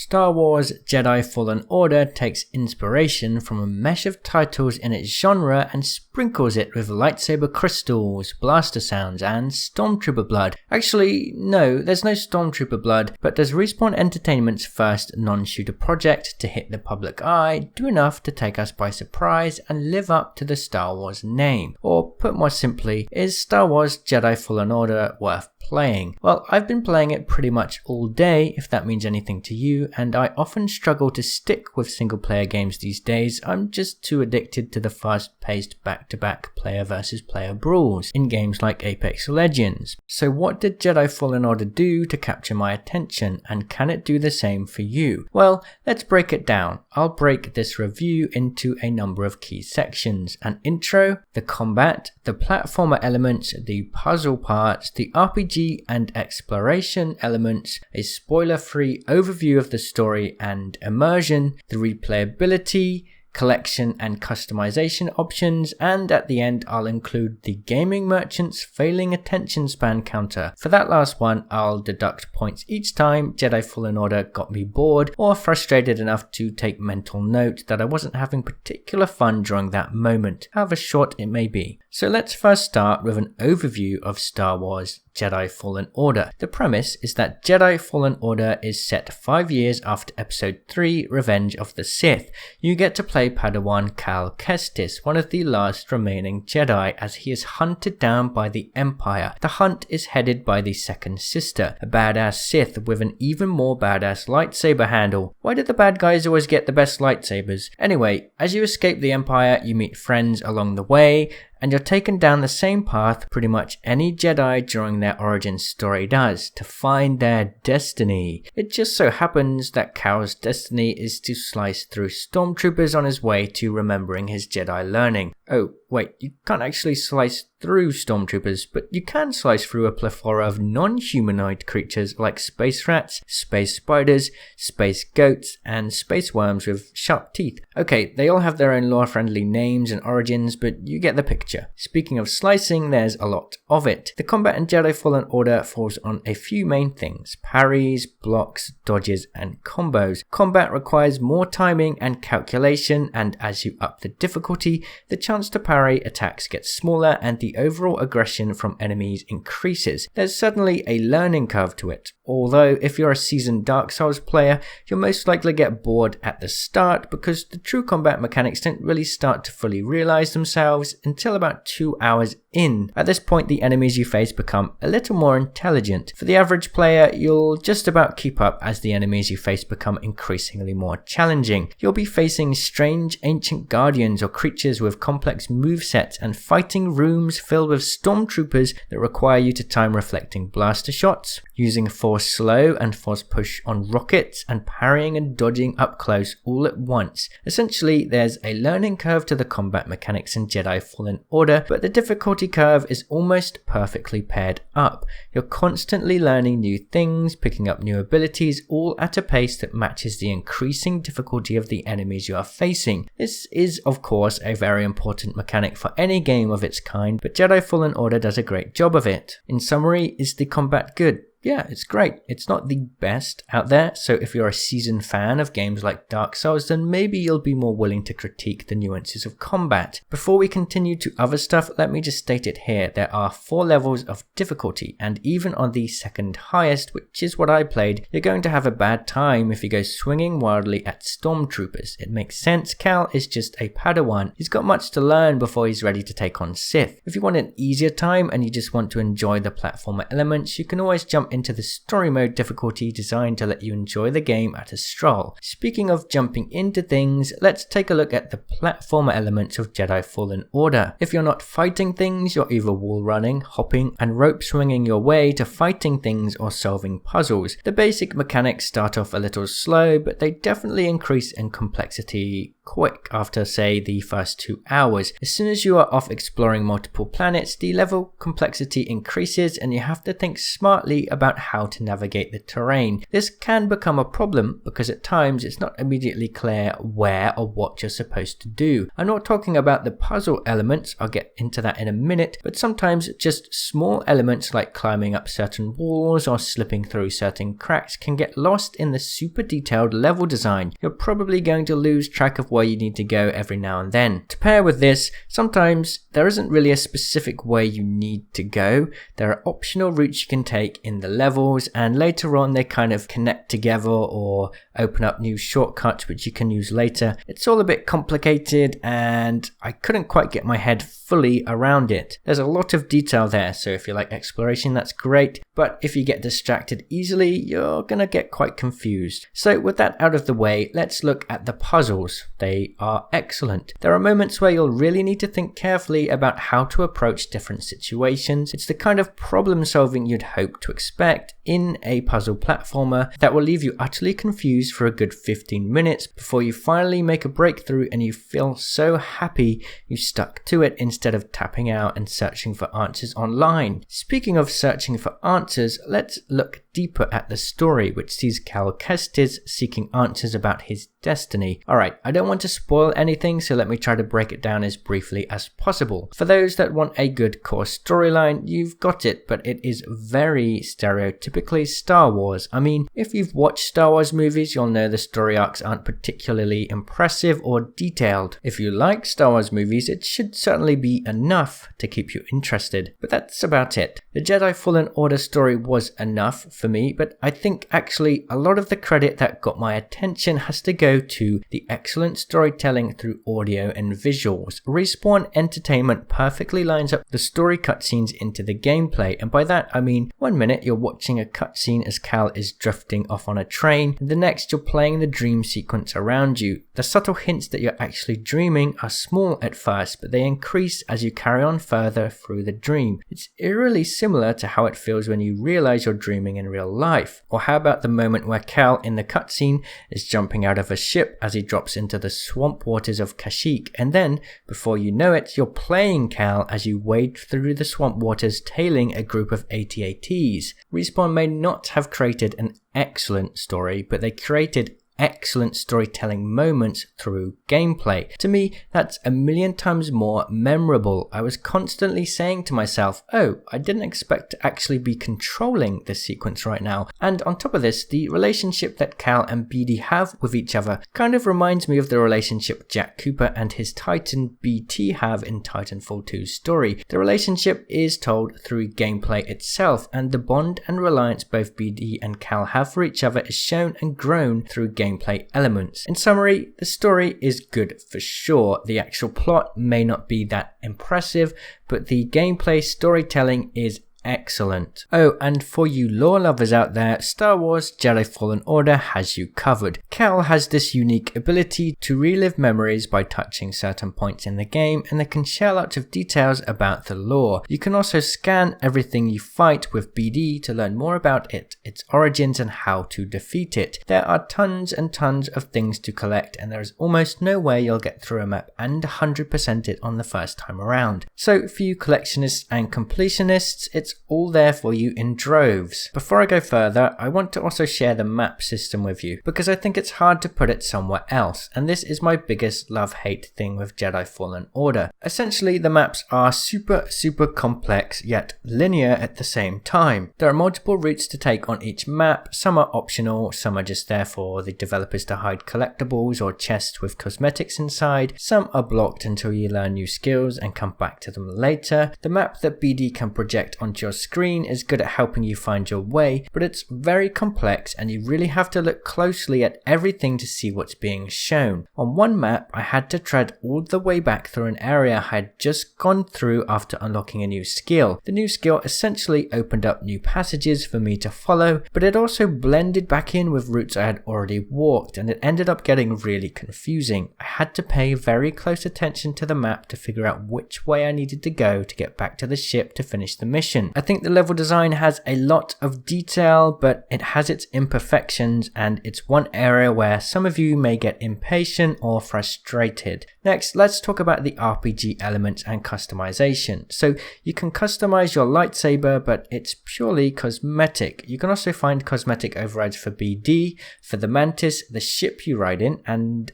Star Wars Jedi Fallen Order takes inspiration from a mesh of titles in its genre and sprinkles it with lightsaber crystals, blaster sounds, and stormtrooper blood. Actually, no, there's no stormtrooper blood, but does Respawn Entertainment's first non-shooter project to hit the public eye do enough to take us by surprise and live up to the Star Wars name? Or put more simply, is Star Wars Jedi Fallen Order worth playing? Well, I've been playing it pretty much all day, if that means anything to you, and I often struggle to stick with single player games these days. I'm just too addicted to the fast paced back-to-back player versus player brawls in games like Apex Legends. So what did Jedi Fallen Order do to capture my attention, and can it do the same for you? Well, let's break it down. I'll break this review into a number of key sections: an intro, the combat, the platformer elements, the puzzle parts, the RPG and exploration elements, a spoiler-free overview of the story and immersion, the replayability, collection and customization options, and at the end I'll include the gaming merchant's failing attention span counter. For that last one, I'll deduct points each time Jedi Fallen Order got me bored or frustrated enough to take mental note that I wasn't having particular fun during that moment, however short it may be. So let's first start with an overview of Star Wars Jedi Fallen Order. The premise is that Jedi Fallen Order is set 5 years after Episode 3, Revenge of the Sith. You get to play Padawan Cal Kestis, one of the last remaining Jedi, as he is hunted down by the Empire. The hunt is headed by the second sister, a badass Sith with an even more badass lightsaber handle. Why did the bad guys always get the best lightsabers? Anyway, as you escape the Empire, you meet friends along the way, and you're taken down the same path pretty much any Jedi during their origin story does, to find their destiny. It just so happens that Cal's destiny is to slice through stormtroopers on his way to remembering his Jedi learning. Oh, wait, you can't actually slice through stormtroopers, but you can slice through a plethora of non-humanoid creatures like space rats, space spiders, space goats, and space worms with sharp teeth. Okay, they all have their own lore-friendly names and origins, but you get the picture. Speaking of slicing, there's a lot of it. The combat in Jedi Fallen Order falls on a few main things: parries, blocks, dodges, and combos. Combat requires more timing and calculation, and as you up the difficulty, the chance to parry attacks gets smaller and the overall aggression from enemies increases. There's certainly a learning curve to it, although if you're a seasoned Dark Souls player, you'll most likely get bored at the start because the true combat mechanics don't really start to fully realize themselves until about 2 hours in. At this point, the enemies you face become a little more intelligent. For the average player, you'll just about keep up as the enemies you face become increasingly more challenging. You'll be facing strange ancient guardians or creatures with complex movesets and fighting rooms filled with stormtroopers that require you to time reflecting blaster shots, using force slow and force push on rockets, and parrying and dodging up close all at once. Essentially, there's a learning curve to the combat mechanics in Jedi Fallen Order, but the difficulty curve is almost perfectly paired up. You're constantly learning new things, picking up new abilities, all at a pace that matches the increasing difficulty of the enemies you are facing. This is, of course, a very important mechanic for any game of its kind, but Jedi Fallen Order does a great job of it. In summary, is the combat good? Yeah, it's great. It's not the best out there, so if you're a seasoned fan of games like Dark Souls, then maybe you'll be more willing to critique the nuances of combat. Before we continue to other stuff, let me just state it here. There are 4 levels of difficulty, and even on the second highest, which is what I played, you're going to have a bad time if you go swinging wildly at stormtroopers. It makes sense. Cal is just a Padawan. He's got much to learn before he's ready to take on Sith. If you want an easier time and you just want to enjoy the platformer elements, you can always jump into the story mode difficulty designed to let you enjoy the game at a stroll. Speaking of jumping into things, let's take a look at the platformer elements of Jedi Fallen Order. If you're not fighting things, you're either wall running, hopping, and rope swinging your way to fighting things or solving puzzles. The basic mechanics start off a little slow, but they definitely increase in complexity quick after, say, the first 2 hours. As soon as you are off exploring multiple planets, the level complexity increases and you have to think smartly about how to navigate the terrain. This can become a problem because at times it's not immediately clear where or what you're supposed to do. I'm not talking about the puzzle elements, I'll get into that in a minute, but sometimes just small elements like climbing up certain walls or slipping through certain cracks can get lost in the super detailed level design. You're probably going to lose track of where you need to go every now and then. To pair with this, sometimes there isn't really a specific way you need to go. There are optional routes you can take in the levels, and later on they kind of connect together or open up new shortcuts which you can use later. It's all a bit complicated and I couldn't quite get my head fully around it. There's a lot of detail there, so if you like exploration, that's great, but if you get distracted easily, you're gonna get quite confused. So with that out of the way, let's look at the puzzles. They are excellent. There are moments where you'll really need to think carefully about how to approach different situations. It's the kind of problem solving you'd hope to expect in a puzzle platformer that will leave you utterly confused for a good 15 minutes before you finally make a breakthrough and you feel so happy you stuck to it instead of tapping out and searching for answers online. Speaking of searching for answers, let's look deeper at the story, which sees Cal Kestis seeking answers about his destiny. Alright, I don't want to spoil anything, so let me try to break it down as briefly as possible. For those that want a good core storyline, you've got it, but it is very stereotypically Star Wars. I mean, if you've watched Star Wars movies, you'll know the story arcs aren't particularly impressive or detailed. If you like Star Wars movies, it should certainly be enough to keep you interested. But that's about it. The Jedi Fallen Order story was enough for me, but I think actually a lot of the credit that got my attention has to go to the excellent storytelling through audio and visuals. Respawn Entertainment perfectly lines up the story cutscenes into the gameplay, and by that I mean one minute you're watching a cutscene as Cal is drifting off on a train, and the next you're playing the dream sequence around you. The subtle hints that you're actually dreaming are small at first, but they increase as you carry on further through the dream. It's eerily similar to how it feels when you realize you're dreaming in real life. Or how about the moment where Cal in the cutscene is jumping out of a ship as he drops into the swamp waters of Kashyyyk, and then, before you know it, you're playing Cal as you wade through the swamp waters tailing a group of AT-ATs. Respawn may not have created an excellent story, but they created excellent storytelling moments through gameplay. To me, that's a million times more memorable. I was constantly saying to myself, oh, I didn't expect to actually be controlling this sequence right now. And on top of this, the relationship that Cal and BD have with each other kind of reminds me of the relationship Jack Cooper and his Titan BT have in Titanfall 2's story. The relationship is told through gameplay itself, and the bond and reliance both BD and Cal have for each other is shown and grown through gameplay elements. In summary, the story is good for sure. The actual plot may not be that impressive, but the gameplay storytelling is excellent. Oh, and for you lore lovers out there, Star Wars Jedi Fallen Order has you covered. Cal has this unique ability to relive memories by touching certain points in the game, and they can share lots of details about the lore. You can also scan everything you fight with BD to learn more about it, its origins, and how to defeat it. There are tons and tons of things to collect, and there is almost no way you'll get through a map and 100% it on the first time around. So for you collectionists and completionists, it's all there for you in droves. Before I go further, I want to also share the map system with you, because I think it's hard to put it somewhere else, and this is my biggest love-hate thing with Jedi Fallen Order. Essentially, the maps are super complex, yet linear at the same time. There are multiple routes to take on each map. Some are optional, some are just there for the developers to hide collectibles or chests with cosmetics inside. Some are blocked until you learn new skills and come back to them later. The map that BD can project onto your screen is good at helping you find your way, but it's very complex and you really have to look closely at everything to see what's being shown. On one map, I had to tread all the way back through an area I had just gone through after unlocking a new skill. The new skill essentially opened up new passages for me to follow, but it also blended back in with routes I had already walked, and it ended up getting really confusing. I had to pay very close attention to the map to figure out which way I needed to go to get back to the ship to finish the mission. I think the level design has a lot of detail, but it has its imperfections, and it's one area area where some of you may get impatient or frustrated. Next, let's talk about the RPG elements and customization. So you can customize your lightsaber, but it's purely cosmetic. You can also find cosmetic overrides for BD, for the Mantis, the ship you ride in, and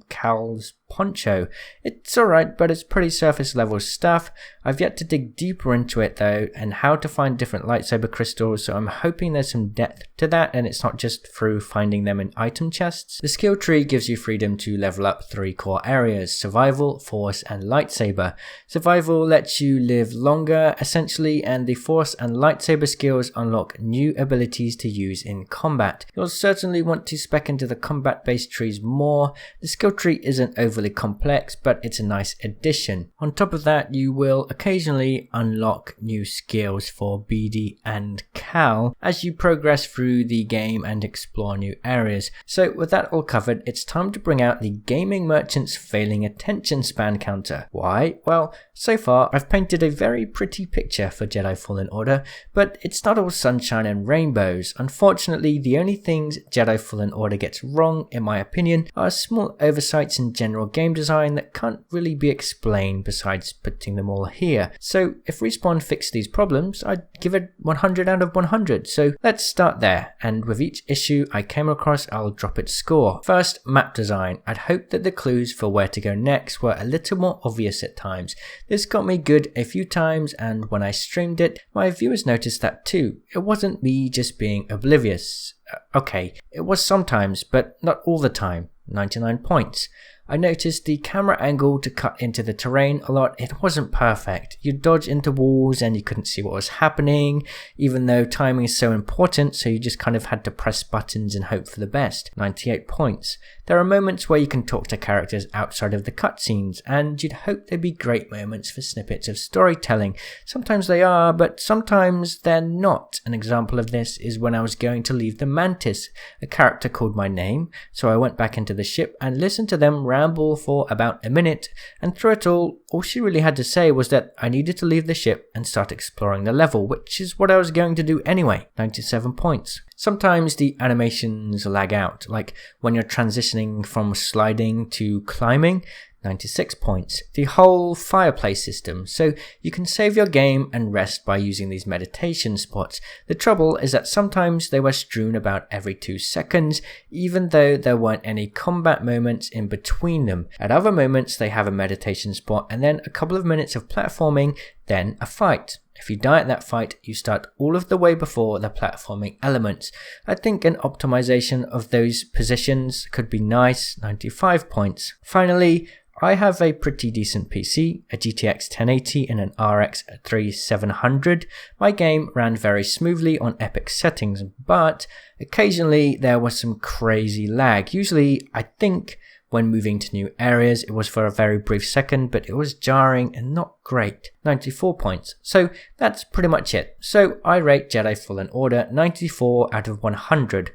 Cal's poncho. It's alright, but it's pretty surface level stuff. I've yet to dig deeper into it though, and how to find different lightsaber crystals, so I'm hoping there's some depth to that and it's not just through finding them in item chests. The skill tree gives you freedom to level up 3 core areas: survival, force, and lightsaber. Survival lets you live longer essentially, and the force and lightsaber skills unlock new abilities to use in combat. You'll certainly want to spec into the combat based trees more. The skill tree isn't overly complex, but it's a nice addition. On top of that, you will occasionally unlock new skills for BD and Cal as you progress through the game and explore new areas. So with that all covered, it's time to bring out the gaming merchant's failing attention span counter. Why? Well, so far I've painted a very pretty picture for Jedi Fallen Order, but it's not all sunshine and rainbows. Unfortunately, the only things Jedi Fallen Order gets wrong, in my opinion, are small oversights in general game design that can't really be explained besides putting them all here. So if Respawn fixed these problems, I'd give it 100 out of 100. So let's start there, and with each issue I came across, I'll drop its score. First, map design. I'd hoped that the clues for where to go next were a little more obvious at times. This got me good a few times, and when I streamed it, my viewers noticed that too. It wasn't me just being oblivious. Okay, it was sometimes, but not all the time. 99 points. I noticed the camera angle to cut into the terrain a lot. It wasn't perfect. You'd dodge into walls and you couldn't see what was happening, even though timing is so important, so you just kind of had to press buttons and hope for the best. 98 points. There are moments where you can talk to characters outside of the cutscenes, and you'd hope they'd be great moments for snippets of storytelling. Sometimes they are, but sometimes they're not. An example of this is when I was going to leave the Mantis. A character called my name, so I went back into the ship and listened to them ramble for about a minute, and through it all she really had to say was that I needed to leave the ship and start exploring the level, which is what I was going to do anyway. 97 points. Sometimes the animations lag out, like when you're transitioning from sliding to climbing. 96 points. The whole fireplace system, so you can save your game and rest by using these meditation spots. The trouble is that sometimes they were strewn about every 2 seconds, even though there weren't any combat moments in between them. At other moments they have a meditation spot and then a couple of minutes of platforming, then a fight. If you die at that fight, you start all of the way before the platforming elements. I think an optimization of those positions could be nice. 95 points. Finally, I have a pretty decent PC, a GTX 1080 and an RX 3700. My game ran very smoothly on epic settings, but occasionally there was some crazy lag. Usually, I think, when moving to new areas, it was for a very brief second, but it was jarring and not great. 94 points. So that's pretty much it. So I rate Jedi Fallen Order 94 out of 100.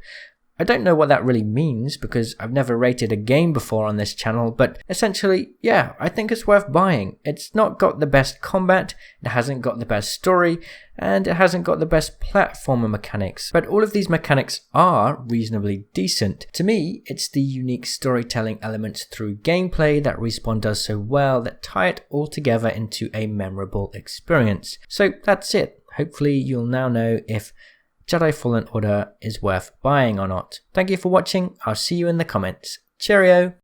I don't know what that really means because I've never rated a game before on this channel, but essentially, yeah, I think it's worth buying. It's not got the best combat, it hasn't got the best story, and it hasn't got the best platformer mechanics, but all of these mechanics are reasonably decent. To me, it's the unique storytelling elements through gameplay that Respawn does so well that tie it all together into a memorable experience. So that's it. Hopefully you'll now know if Jedi Fallen Order is worth buying or not. Thank you for watching. I'll see you in the comments. Cheerio!